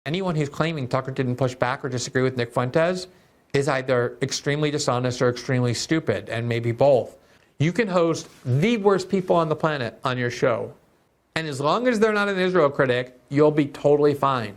anyone who's claiming Tucker didn't push back or disagree with Nick Fuentes is either extremely dishonest or extremely stupid, and maybe both. You can host the worst people on the planet on your show, and as long as they're not an Israel critic, you'll be totally fine.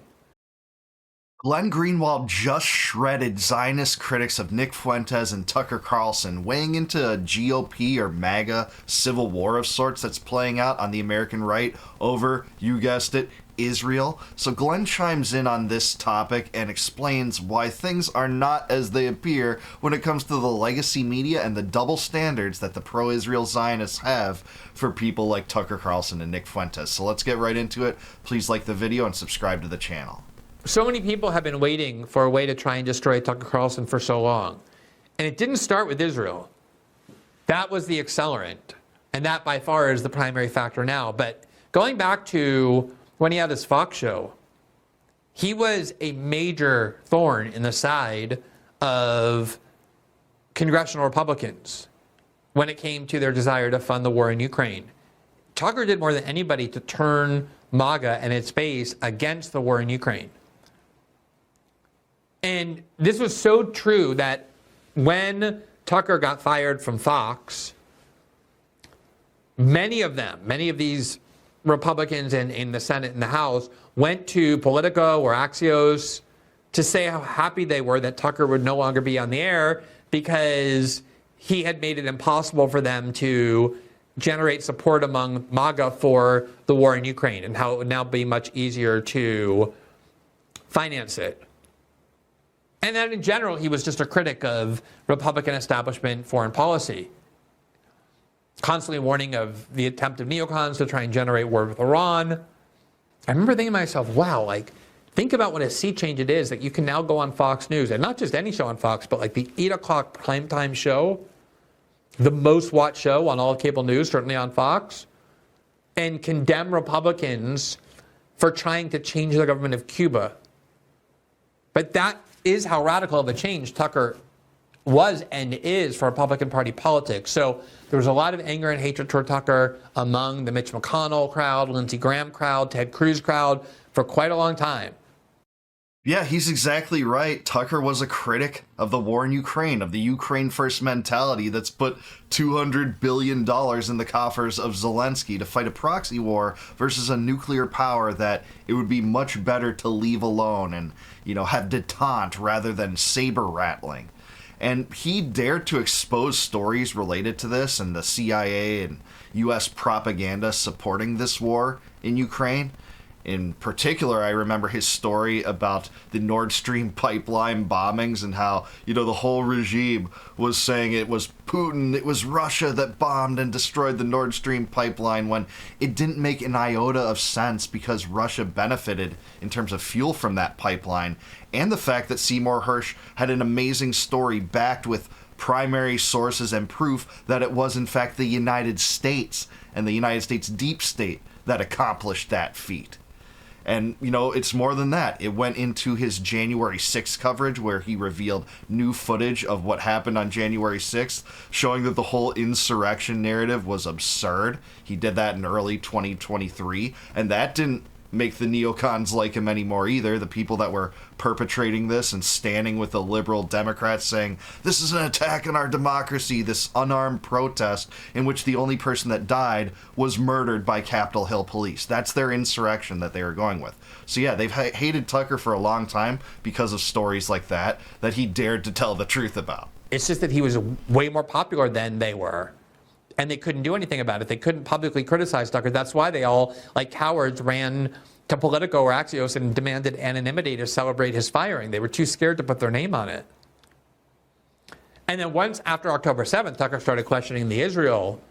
Glenn Greenwald just shredded Zionist critics of Nick Fuentes and Tucker Carlson, weighing into a GOP or MAGA civil war of sorts that's playing out on the American right over, you guessed it, Israel. So Glenn chimes in on this topic and explains why things are not as they appear when it comes to the legacy media and the double standards that the pro-Israel Zionists have for people like Tucker Carlson and Nick Fuentes. So let's get right into it. Please like the video and subscribe to the channel. So many people have been waiting for a way to try and destroy Tucker Carlson for so long. And it didn't start with Israel. That was the accelerant. And that by far is the primary factor now. But going back to when he had his Fox show, he was a major thorn in the side of congressional Republicans when it came to their desire to fund the war in Ukraine. Tucker did more than anybody to turn MAGA and its base against the war in Ukraine. And this was so true that when Tucker got fired from Fox, many of these Republicans in the Senate and the House went to Politico or Axios to say how happy they were that Tucker would no longer be on the air because he had made it impossible for them to generate support among MAGA for the war in Ukraine, and how it would now be much easier to finance it. And then in general, he was just a critic of Republican establishment foreign policy, constantly warning of the attempt of neocons to try and generate war with Iran. I remember thinking to myself, wow, like, think about what a sea change it is that you can now go on Fox News, and not just any show on Fox, but like the 8 o'clock primetime show, the most watched show on all of cable news, certainly on Fox, and condemn Republicans for trying to change the government of Cuba. But that is how radical of a change Tucker was and is for Republican Party politics. So there was a lot of anger and hatred toward Tucker among the Mitch McConnell crowd, Lindsey Graham crowd, Ted Cruz crowd for quite a long time. Yeah, he's exactly right. Tucker was a critic of the war in Ukraine, of the Ukraine first mentality that's put $200 billion in the coffers of Zelensky to fight a proxy war versus a nuclear power that it would be much better to leave alone and, have detente rather than saber rattling. And he dared to expose stories related to this and the CIA and U.S. propaganda supporting this war in Ukraine. In particular, I remember his story about the Nord Stream pipeline bombings and how, the whole regime was saying it was Putin, it was Russia that bombed and destroyed the Nord Stream pipeline, when it didn't make an iota of sense because Russia benefited in terms of fuel from that pipeline, and the fact that Seymour Hersh had an amazing story backed with primary sources and proof that it was in fact the United States and the United States deep state that accomplished that feat. And, it's more than that. It went into his January 6th coverage where he revealed new footage of what happened on January 6th, showing that the whole insurrection narrative was absurd. He did that in early 2023, and that didn't make the neocons like him anymore either. The people that were perpetrating this and standing with the liberal Democrats saying, this is an attack on our democracy, this unarmed protest in which the only person that died was murdered by Capitol Hill police. That's their insurrection that they were going with. So yeah, they've hated Tucker for a long time because of stories like that he dared to tell the truth about. It's just that he was way more popular than they were, and they couldn't do anything about it. They couldn't publicly criticize Tucker. That's why they all, like cowards, ran to Politico or Axios and demanded anonymity to celebrate his firing. They were too scared to put their name on it. And then once after October 7th, Tucker started questioning the Israel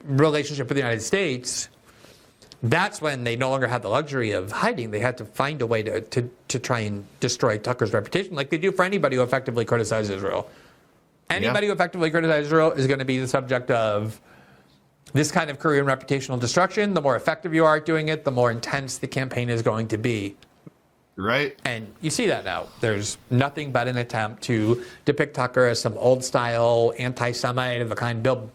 relationship with the United States. That's when they no longer had the luxury of hiding. They had to find a way to try and destroy Tucker's reputation, like they do for anybody who effectively criticizes Israel. Anybody who effectively criticizes Israel is going to be the subject of this kind of career and reputational destruction. The more effective you are at doing it, the more intense the campaign is going to be. Right. And you see that now. There's nothing but an attempt to depict Tucker as some old-style anti-Semite of the kind Bill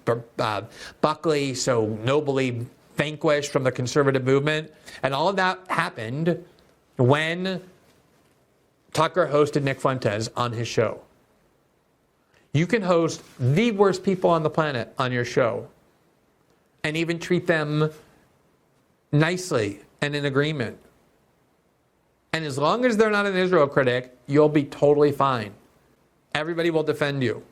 Buckley so nobly vanquished from the conservative movement. And all of that happened when Tucker hosted Nick Fuentes on his show. You can host the worst people on the planet on your show and even treat them nicely and in agreement. And as long as they're not an Israel critic, you'll be totally fine. Everybody will defend you.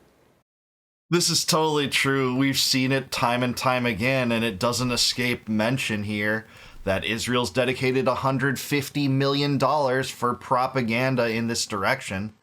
This is totally true. We've seen it time and time again, and it doesn't escape mention here that Israel's dedicated $150 million for propaganda in this direction.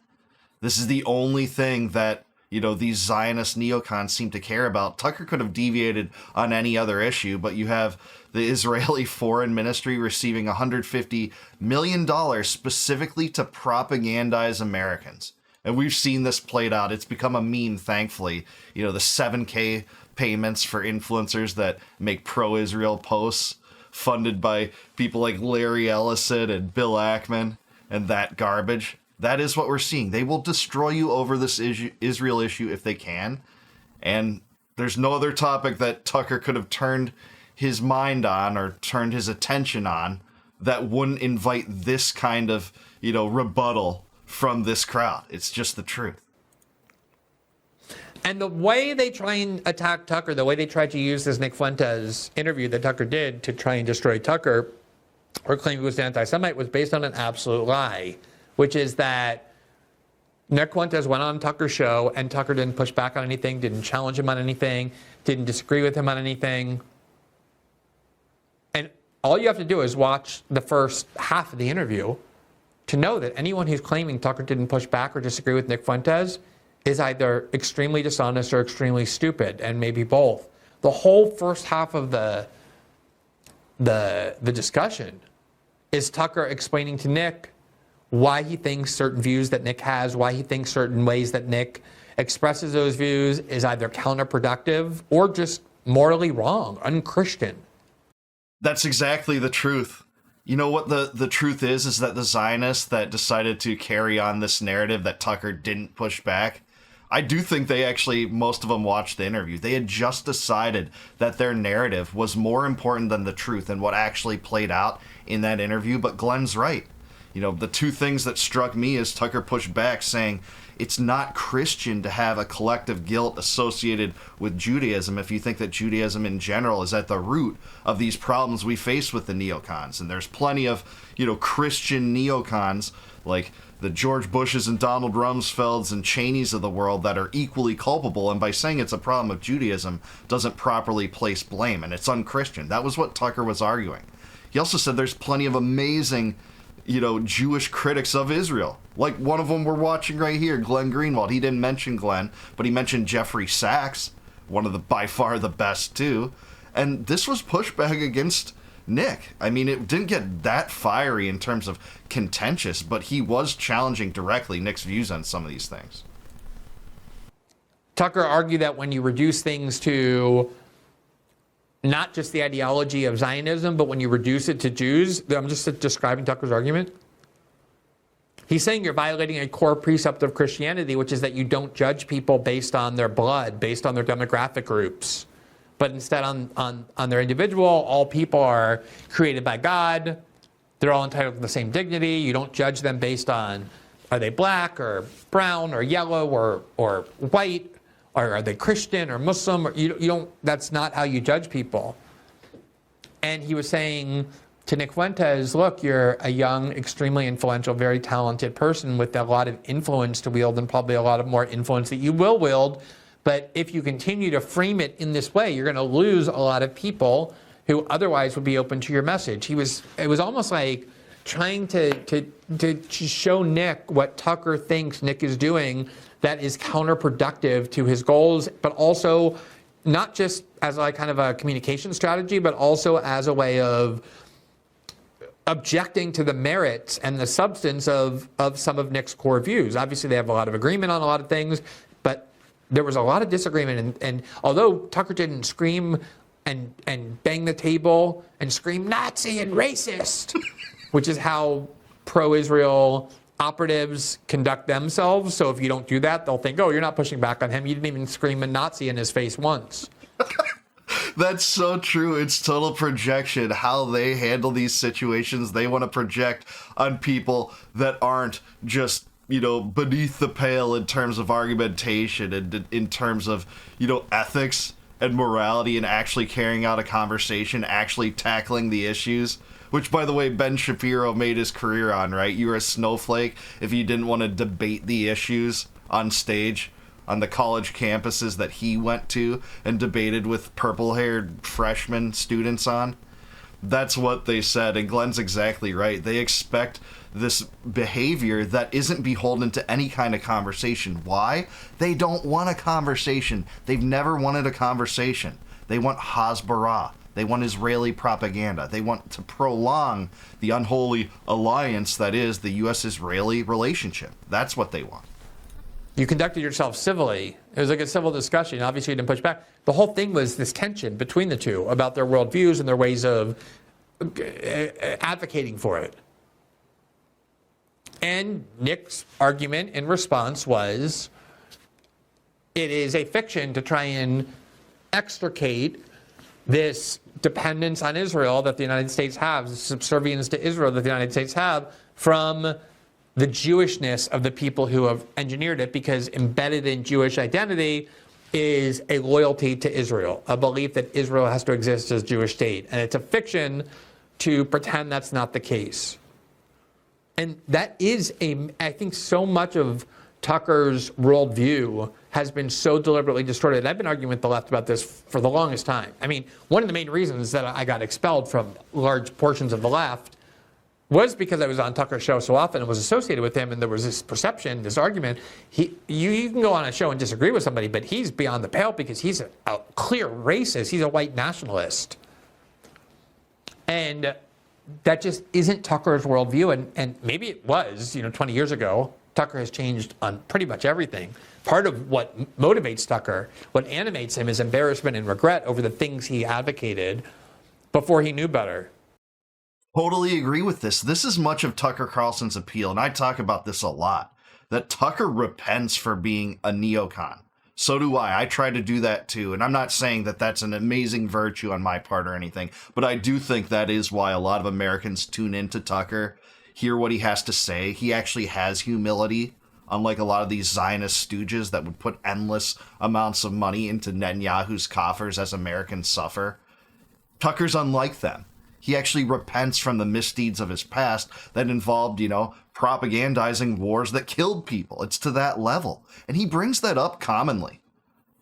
This is the only thing that, these Zionist neocons seem to care about. Tucker could have deviated on any other issue, but you have the Israeli Foreign Ministry receiving $150 million specifically to propagandize Americans. And we've seen this played out. It's become a meme, thankfully. The 7K payments for influencers that make pro-Israel posts funded by people like Larry Ellison and Bill Ackman and that garbage. That is what we're seeing. They will destroy you over this Israel issue if they can. And there's no other topic that Tucker could have turned his mind on or turned his attention on that wouldn't invite this kind of, rebuttal from this crowd. It's just the truth. And the way they try and attack Tucker, the way they tried to use this Nick Fuentes interview that Tucker did to try and destroy Tucker or claim he was an anti-Semite was based on an absolute lie, which is that Nick Fuentes went on Tucker's show and Tucker didn't push back on anything, didn't challenge him on anything, didn't disagree with him on anything. And all you have to do is watch the first half of the interview to know that anyone who's claiming Tucker didn't push back or disagree with Nick Fuentes is either extremely dishonest or extremely stupid, and maybe both. The whole first half of the discussion is Tucker explaining to Nick why he thinks certain views that Nick has, why he thinks certain ways that Nick expresses those views is either counterproductive or just morally wrong, unchristian. That's exactly the truth. You know what the truth is that the Zionists that decided to carry on this narrative that Tucker didn't push back, I do think they actually, most of them watched the interview. They had just decided that their narrative was more important than the truth and what actually played out in that interview. But Glenn's right. The two things that struck me is Tucker pushed back saying it's not Christian to have a collective guilt associated with Judaism if you think that Judaism in general is at the root of these problems we face with the neocons. And there's plenty of, Christian neocons like the George Bushes and Donald Rumsfelds and Cheneys of the world that are equally culpable. And by saying it's a problem of Judaism doesn't properly place blame, and it's unchristian. That was what Tucker was arguing. He also said there's plenty of amazing Jewish critics of Israel. Like one of them we're watching right here, Glenn Greenwald. He didn't mention Glenn, but he mentioned Jeffrey Sachs, one of the, by far the best too. And this was pushback against Nick. I mean, it didn't get that fiery in terms of contentious, but he was challenging directly Nick's views on some of these things. Tucker argued that when you reduce things to not just the ideology of Zionism, but when you reduce it to Jews, I'm just describing Tucker's argument. He's saying you're violating a core precept of Christianity, which is that you don't judge people based on their blood, based on their demographic groups, but instead on their individual. All people are created by God. They're all entitled to the same dignity. You don't judge them based on are they black or brown or yellow or white, or are they Christian or Muslim? Or you don't. That's not how you judge people. And he was saying to Nick Fuentes, look, you're a young, extremely influential, very talented person with a lot of influence to wield and probably a lot of more influence that you will wield. But if you continue to frame it in this way, you're going to lose a lot of people who otherwise would be open to your message. It was almost like trying to show Nick what Tucker thinks Nick is doing that is counterproductive to his goals, but also not just as like kind of a communication strategy, but also as a way of objecting to the merits and the substance of some of Nick's core views. Obviously, they have a lot of agreement on a lot of things, but there was a lot of disagreement. And although Tucker didn't scream and bang the table and scream Nazi and racist, which is how pro-Israel operatives conduct themselves. So if you don't do that, they'll think, oh, you're not pushing back on him. You didn't even scream a Nazi in his face once. That's so true. It's total projection. How they handle these situations, they want to project on people that aren't just, beneath the pale in terms of argumentation and in terms of, ethics and morality and actually carrying out a conversation, actually tackling the issues. Which, by the way, Ben Shapiro made his career on, right? You were a snowflake if you didn't want to debate the issues on stage on the college campuses that he went to and debated with purple-haired freshman students on. That's what they said, and Glenn's exactly right. They expect this behavior that isn't beholden to any kind of conversation. Why? They don't want a conversation. They've never wanted a conversation. They want Hasbara. They want Israeli propaganda. They want to prolong the unholy alliance that is the U.S.-Israeli relationship. That's what they want. You conducted yourself civilly. It was like a civil discussion. Obviously, you didn't push back. The whole thing was this tension between the two about their worldviews and their ways of advocating for it. And Nick's argument in response was, it is a fiction to try and extricate this dependence on Israel that the United States has, this subservience to Israel that the United States have, from the Jewishness of the people who have engineered it, because embedded in Jewish identity is a loyalty to Israel, a belief that Israel has to exist as a Jewish state. And it's a fiction to pretend that's not the case. And that is, I think so much of Tucker's worldview has been so deliberately distorted. I've been arguing with the left about this for the longest time. I mean, one of the main reasons that I got expelled from large portions of the left was because I was on Tucker's show so often and was associated with him, and there was this perception, this argument. You can go on a show and disagree with somebody, but he's beyond the pale because he's a clear racist. He's a white nationalist. And that just isn't Tucker's worldview, and maybe it was, 20 years ago. Tucker has changed on pretty much everything. Part of what motivates Tucker, what animates him, is embarrassment and regret over the things he advocated before he knew better. Totally agree with this. This is much of Tucker Carlson's appeal, and I talk about this a lot, that Tucker repents for being a neocon. So do I. I try to do that too, and I'm not saying that that's an amazing virtue on my part or anything, but I do think that is why a lot of Americans tune into Tucker, hear what he has to say. He actually has humility, unlike a lot of these Zionist stooges that would put endless amounts of money into Netanyahu's coffers as Americans suffer. Tucker's unlike them. He actually repents from the misdeeds of his past that involved, propagandizing wars that killed people. It's to that level. And he brings that up commonly.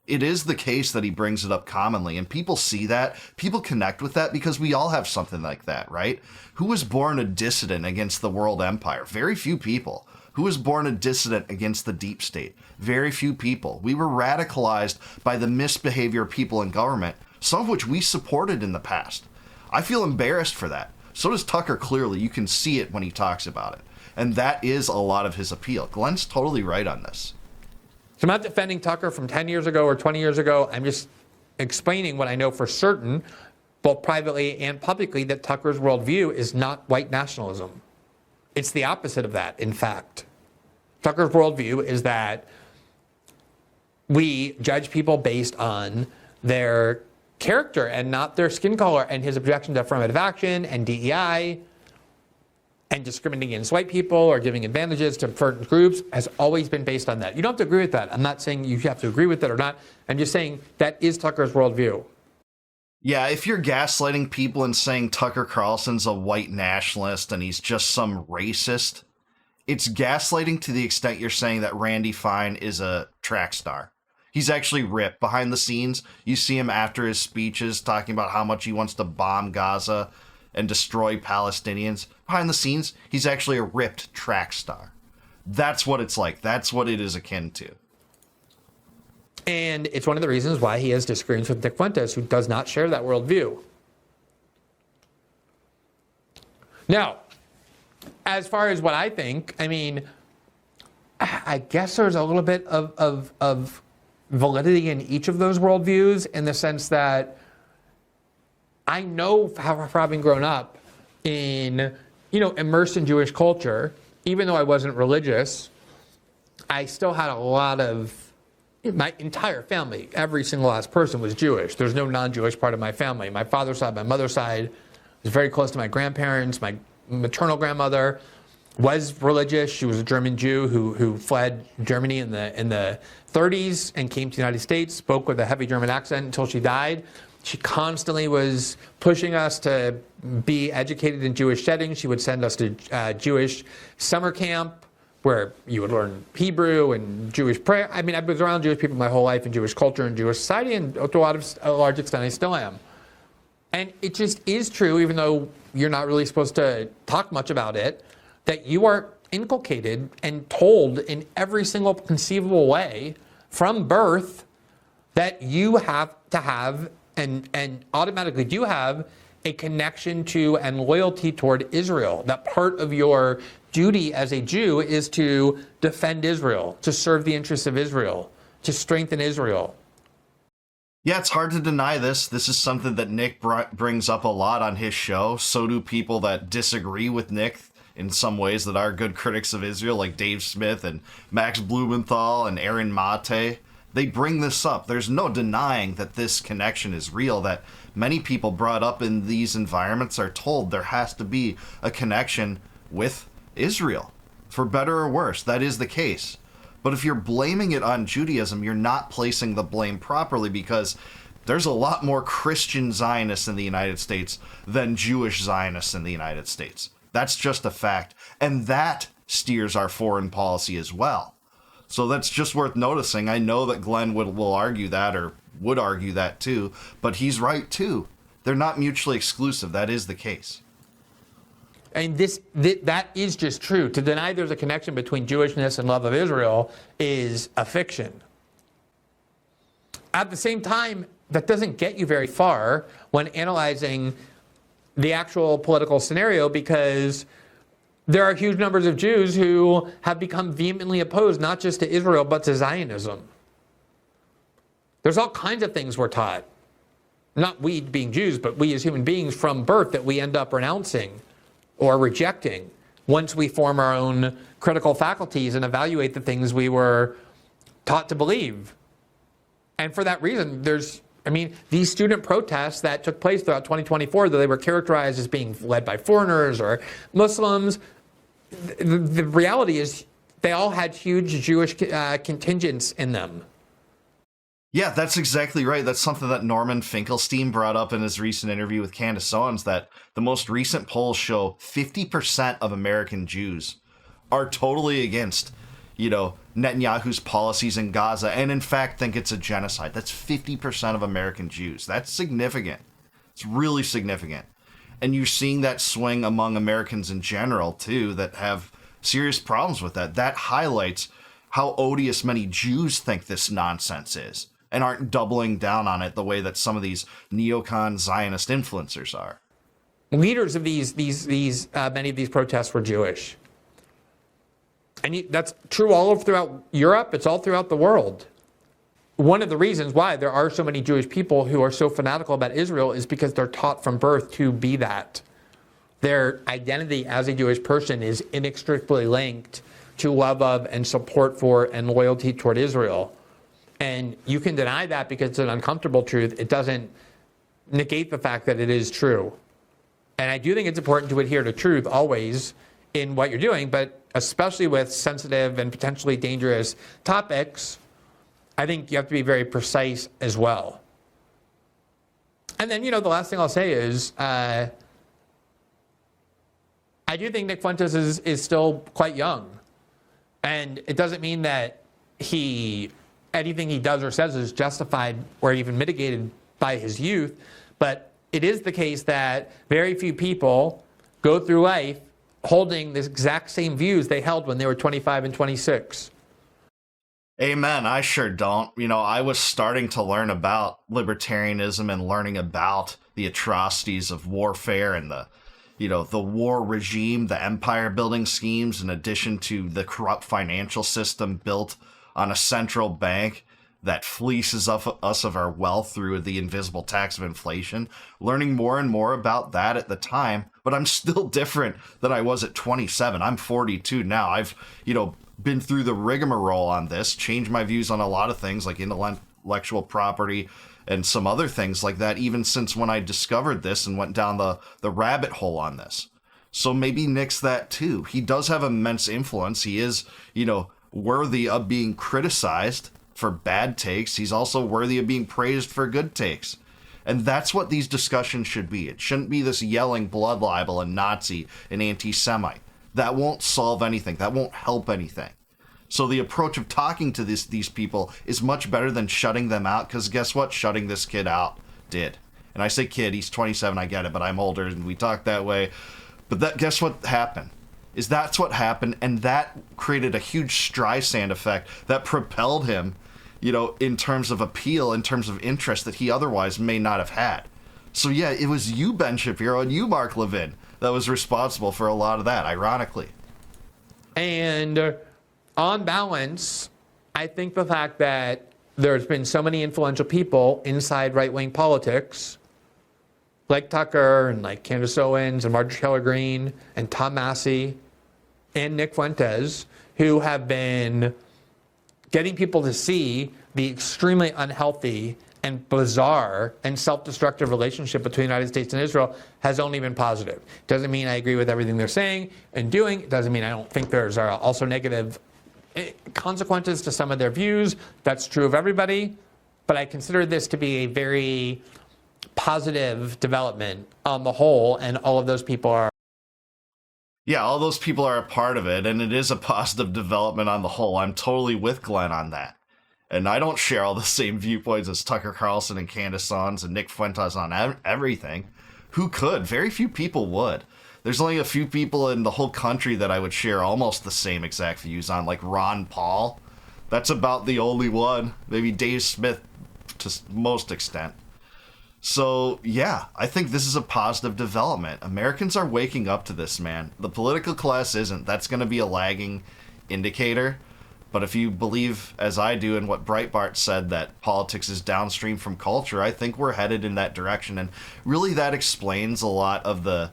It is the case that he brings it up commonly, and people see that, people connect with that, because we all have something like that, right? Who was born a dissident against the world empire? Very few people. Who was born a dissident against the deep state? Very few people. We were radicalized by the misbehavior of people in government, some of which we supported in the past. I feel embarrassed for that. So does Tucker, clearly. You can see it when he talks about it. And that is a lot of his appeal. Glenn's totally right on this. So I'm not defending Tucker from 10 years ago or 20 years ago. I'm just explaining what I know for certain, both privately and publicly, that Tucker's worldview is not white nationalism. It's the opposite of that, in fact. Tucker's worldview is that we judge people based on their character and not their skin color, and his objection to affirmative action and DEI and discriminating against white people or giving advantages to certain groups has always been based on that. You don't have to agree with that. I'm not saying you have to agree with it or not. I'm just saying that is Tucker's worldview. Yeah, if you're gaslighting people and saying Tucker Carlson's a white nationalist and he's just some racist, it's gaslighting to the extent you're saying that Randy Fine is a track star. He's actually ripped. Behind the scenes, you see him after his speeches talking about how much he wants to bomb Gaza and destroy Palestinians. Behind the scenes, he's actually a ripped track star. That's what it's like. That's what it is akin to. And it's one of the reasons why he has disagreements with Nick Fuentes, who does not share that worldview. Now, as far as what I think, I guess there's a little bit of validity in each of those worldviews, in the sense that I know, having grown up in, immersed in Jewish culture, even though I wasn't religious, I still had a lot of my entire family, every single last person was Jewish. There's no non-Jewish part of my family. My father's side, my mother's side was very close to my grandparents. My maternal grandmother was religious. She was a German Jew who fled Germany in the 30s and came to the United States, spoke with a heavy German accent until she died. She constantly was pushing us to be educated in Jewish settings. She would send us to Jewish summer camp where you would learn Hebrew and Jewish prayer. I mean, I've been around Jewish people my whole life in Jewish culture and Jewish society, and to a large extent I still am. And it just is true, even though you're not really supposed to talk much about it, that you are inculcated and told in every single conceivable way from birth that you have to have and automatically do have a connection to and loyalty toward Israel. That part of your duty as a Jew is to defend Israel, to serve the interests of Israel, to strengthen Israel. Yeah, it's hard to deny this. This is something that Nick brings up a lot on his show. So do people that disagree with Nick in some ways that are good critics of Israel, like Dave Smith and Max Blumenthal and Aaron Mate. They bring this up. There's no denying that this connection is real, that many people brought up in these environments are told there has to be a connection with Israel. For better or worse, that is the case. But if you're blaming it on Judaism, you're not placing the blame properly, because there's a lot more Christian Zionists in the United States than Jewish Zionists in the United States. That's just a fact. And that steers our foreign policy as well. So that's just worth noticing. I know that Glenn will argue that, or would argue that too, but he's right too. They're not mutually exclusive. That is the case. And that is just true. To deny there's a connection between Jewishness and love of Israel is a fiction. At the same time, that doesn't get you very far when analyzing the actual political scenario, because there are huge numbers of Jews who have become vehemently opposed not just to Israel but to Zionism. There's all kinds of things we're taught, not we being Jews, but we as human beings from birth, that we end up renouncing or rejecting once we form our own critical faculties and evaluate the things we were taught to believe. And for that reason, these student protests that took place throughout 2024, though they were characterized as being led by foreigners or Muslims, the reality is they all had huge Jewish contingents in them. Yeah, that's exactly right. That's something that Norman Finkelstein brought up in his recent interview with Candace Owens, that the most recent polls show 50% of American Jews are totally against, Netanyahu's policies in Gaza, and in fact think it's a genocide. That's 50% of American Jews. That's significant. It's really significant. And you're seeing that swing among Americans in general, too, that have serious problems with that. That highlights how odious many Jews think this nonsense is, and aren't doubling down on it the way that some of these neocon Zionist influencers are. Leaders of many of these protests were Jewish. And that's true all over throughout Europe. It's all throughout the world. One of the reasons why there are so many Jewish people who are so fanatical about Israel is because they're taught from birth to be that. Their identity as a Jewish person is inextricably linked to love of and support for and loyalty toward Israel. And you can deny that because it's an uncomfortable truth. It doesn't negate the fact that it is true. And I do think it's important to adhere to truth always in what you're doing, but especially with sensitive and potentially dangerous topics, I think you have to be very precise as well. And then, the last thing I'll say is, I do think Nick Fuentes is still quite young. And it doesn't mean that anything he does or says is justified or even mitigated by his youth, but it is the case that very few people go through life holding the exact same views they held when they were 25 and 26. Amen. I sure don't. I was starting to learn about libertarianism and learning about the atrocities of warfare and the war regime, the empire building schemes, in addition to the corrupt financial system built on a central bank that fleeces us of our wealth through the invisible tax of inflation, learning more and more about that at the time. But I'm still different than I was at 27. I'm 42 now. I've, been through the rigmarole on this, changed my views on a lot of things like intellectual property and some other things like that, even since when I discovered this and went down the rabbit hole on this. So maybe Nick's that too. He does have immense influence. He is, worthy of being criticized for bad takes. He's also worthy of being praised for good takes. And that's what these discussions should be. It shouldn't be this yelling blood libel and Nazi and anti-Semite. That won't solve anything. That won't help anything. So the approach of talking to these people is much better than shutting them out, because guess what? Shutting this kid out did. And I say kid, he's 27, I get it, but I'm older and we talk that way. But guess what happened? That's what happened, and that created a huge Streisand effect that propelled him, in terms of appeal, in terms of interest that he otherwise may not have had. So yeah, it was you, Ben Shapiro, and you, Mark Levin, that was responsible for a lot of that, ironically. And on balance, I think the fact that there's been so many influential people inside right-wing politics, like Tucker and like Candace Owens and Marjorie Taylor Greene and Tom Massey and Nick Fuentes, who have been getting people to see the extremely unhealthy and bizarre and self-destructive relationship between the United States and Israel, has only been positive. Doesn't mean I agree with everything they're saying and doing. It doesn't mean I don't think there's also negative consequences to some of their views. That's true of everybody. But I consider this to be a very positive development on the whole, and all of those people are. Yeah, all those people are a part of it, and it is a positive development on the whole. I'm totally with Glenn on that. And I don't share all the same viewpoints as Tucker Carlson and Candace Owens and Nick Fuentes on everything. Who could? Very few people would. There's only a few people in the whole country that I would share almost the same exact views on, like Ron Paul. That's about the only one. Maybe Dave Smith to most extent. So, yeah, I think this is a positive development. Americans are waking up to this, man. The political class isn't. That's going to be a lagging indicator. But if you believe, as I do, in what Breitbart said, that politics is downstream from culture, I think we're headed in that direction. And really that explains a lot of the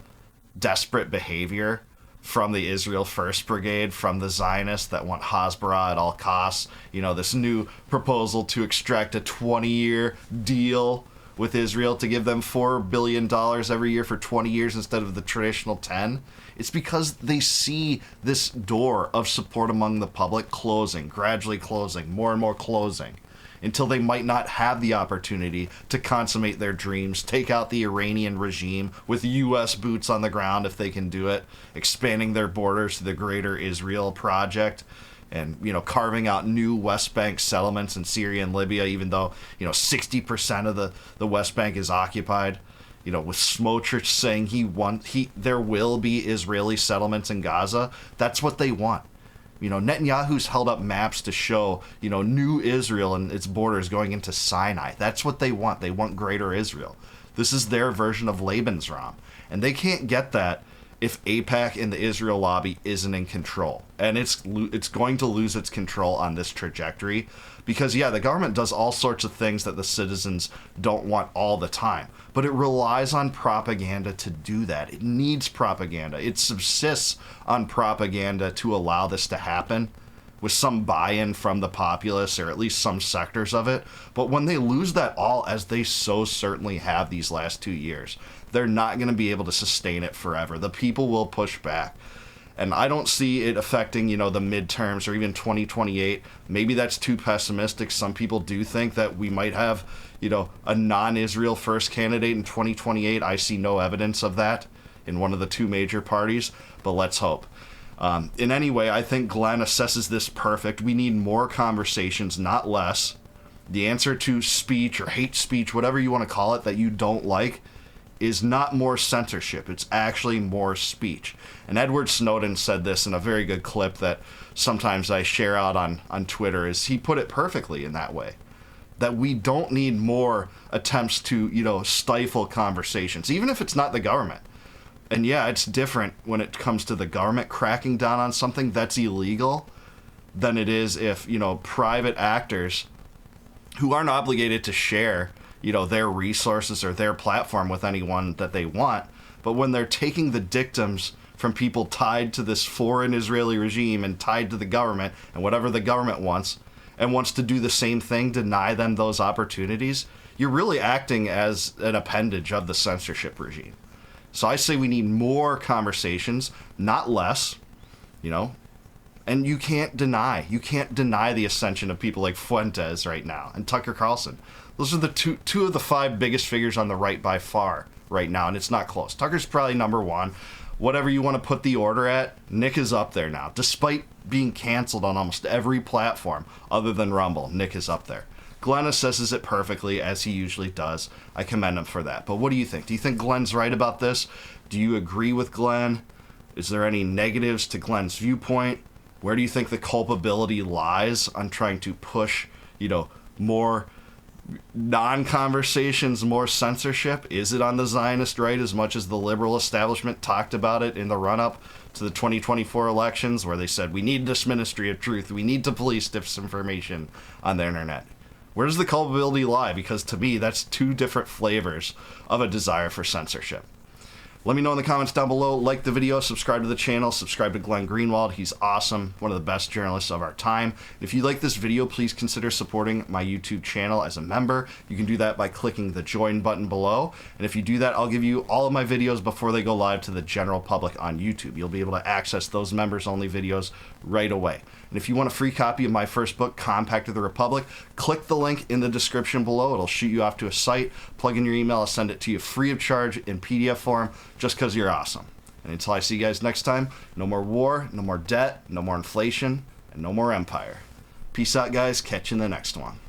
desperate behavior from the Israel First Brigade, from the Zionists that want Hasbara at all costs. This new proposal to extract a 20-year deal with Israel to give them $4 billion every year for 20 years instead of the traditional 10. It's because they see this door of support among the public closing, gradually closing, more and more closing, until they might not have the opportunity to consummate their dreams, take out the Iranian regime with U.S. boots on the ground if they can do it, expanding their borders to the Greater Israel Project, and, carving out new West Bank settlements in Syria and Libya, even though, 60% of the West Bank is occupied. With Smotrich saying there will be Israeli settlements in Gaza. That's what they want. Netanyahu's held up maps to show, new Israel and its borders going into Sinai. That's what they want. They want Greater Israel. This is their version of Lebensraum. And they can't get that if AIPAC and the Israel lobby isn't in control. And it's going to lose its control on this trajectory because, the government does all sorts of things that the citizens don't want all the time. But it relies on propaganda to do that. It needs propaganda. It subsists on propaganda to allow this to happen with some buy-in from the populace, or at least some sectors of it. But when they lose that all, as they so certainly have these last 2 years, they're not going to be able to sustain it forever. The people will push back. And I don't see it affecting, the midterms or even 2028. Maybe that's too pessimistic. Some people do think that we might have, a non-Israel first candidate in 2028. I see no evidence of that in one of the two major parties, but let's hope. In any way, I think Glenn assesses this perfect. We need more conversations, not less. The answer to speech or hate speech, whatever you want to call it, that you don't like, is not more censorship. It's actually more speech. And Edward Snowden said this in a very good clip that sometimes I share out on Twitter. He put it perfectly in that way. That we don't need more attempts to, stifle conversations, even if it's not the government. And yeah, it's different when it comes to the government cracking down on something that's illegal than it is if, private actors who aren't obligated to share, their resources or their platform with anyone that they want. But when they're taking the dictums from people tied to this foreign Israeli regime and tied to the government and whatever the government wants, and wants to do the same thing, deny them those opportunities, you're really acting as an appendage of the censorship regime. So I say we need more conversations, not less, and you can't deny the ascension of people like Fuentes right now and Tucker Carlson. Those are the two of the 5 biggest figures on the right by far right now, and it's not close. Tucker's probably number 1. Whatever you want to put the order at, Nick is up there now. Despite being canceled on almost every platform other than Rumble, Nick is up there. Glenn assesses it perfectly, as he usually does. I commend him for that. But what do you think? Do you think Glenn's right about this? Do you agree with Glenn? Is there any negatives to Glenn's viewpoint? Where do you think the culpability lies on trying to push, more non-conversations, more censorship? Is it on the Zionist right as much as the liberal establishment talked about it in the run-up to the 2024 elections, where they said, we need this ministry of truth, we need to police disinformation on the internet? Where does the culpability lie? Because to me, that's 2 different flavors of a desire for censorship. Let me know in the comments down below. Like the video, subscribe to the channel, subscribe to Glenn Greenwald. He's awesome, one of the best journalists of our time. If you like this video, please consider supporting my YouTube channel as a member. You can do that by clicking the join button below. And if you do that, I'll give you all of my videos before they go live to the general public on YouTube. You'll be able to access those members-only videos right away. And if you want a free copy of my first book, Compact of the Republic, click the link in the description below. It'll shoot you off to a site, plug in your email, I'll send it to you free of charge in PDF form, just because you're awesome. And until I see you guys next time, no more war, no more debt, no more inflation, and no more empire. Peace out, guys. Catch you in the next one.